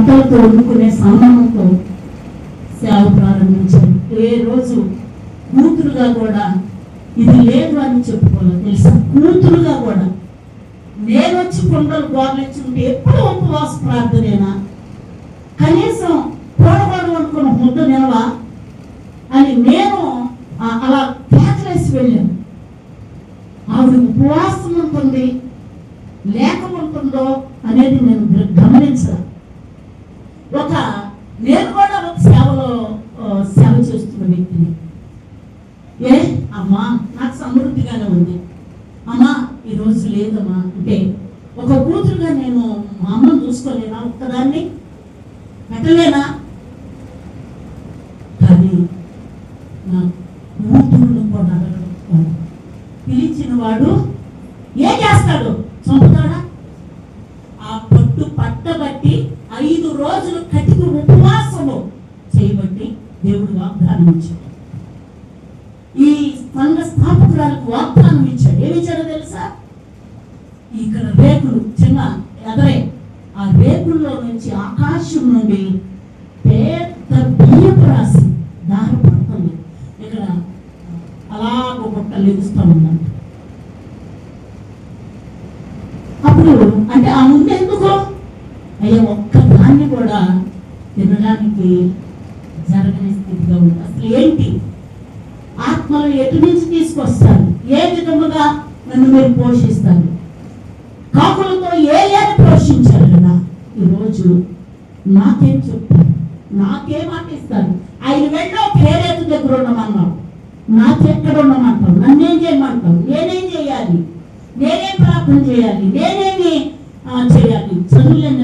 భర్తలతో వండుకునే సన్మానంతో సేవ ప్రారంభించారు. ఏ రోజు కూతురుగా కూడా ఇది లేదు అని చెప్పుకోవాలి తెలుసా. కూతురుగా కూడా నేను వచ్చి కొండలు గోర్లించుంటే ఎప్పుడు ఉపవాస ప్రార్థనేనా, కనీసం కూడగొడవ అనుకున్న ముద్ద నిలవా అని నేను అలా కేకలేసి వెళ్ళాను. ఆవిడ ఉపవాసం ఉంటుంది లేక ఉంటుందో అనేది నేను గమనించాను. నేను కూడా ఒక సేవ చేస్తున్న వ్యక్తిని. అమ్మా నాకు సమృద్ధిగానే ఉంది, అమ్మా ఈరోజు లేదమ్మా అంటే ఒక కూతురుగా నేను మా అమ్మను చూసుకోలేనా, ఒక్కదాన్ని పెట్టలేనా? కానీ నా కూతురును కూడా పిలిచిన వాడు ఏం చేస్తాడు? చంపుతాడా? ఆ పట్టబట్టి 5 రోజులు కటికి ఉపవాసము చేయబట్టి దేవుడు వాగ్దానం ఇచ్చాడు. ఈ సంఘ స్థాపకురాలకు వాగ్దానం ఇచ్చాడు. ఏమిచ్చాడో తెలుసా? ఇక్కడ రేకులు చిన్న ఎదరే, ఆ రేకుల్లో నుంచి ఆకాశం నుండి పెద్ద బియ్యపు రాసి దారి పడుతుంది. ఇక్కడ అలాగ గుట్ట లెగుస్తూ ఉందంట. అప్పుడు అంటే ఆ ముందు ఎందుకో అయ్యా ఒక్క దాన్ని కూడా తినడానికి జరగని స్థితిగా ఉంది. అసలు ఏంటి? ఆత్మలు ఎటు నుంచి తీసుకొస్తారు? ఏ విధముగా నన్ను మీరు పోషిస్తారు? కాకులతో ఏని పోషించారు కదా. ఈరోజు నాకేం చెప్తారు? నాకేం ఆటిస్తారు? ఆయన వెళ్ళో పేరేతు దగ్గర ఉండమన్నావు, నాకెక్కడ ఉండమంటావు? నన్నేం చేయమంటావు? నేనేం చేయాలి? నేనేం ప్రార్థన చేయాలి? నేనేమి చేయాలి? చదువులేని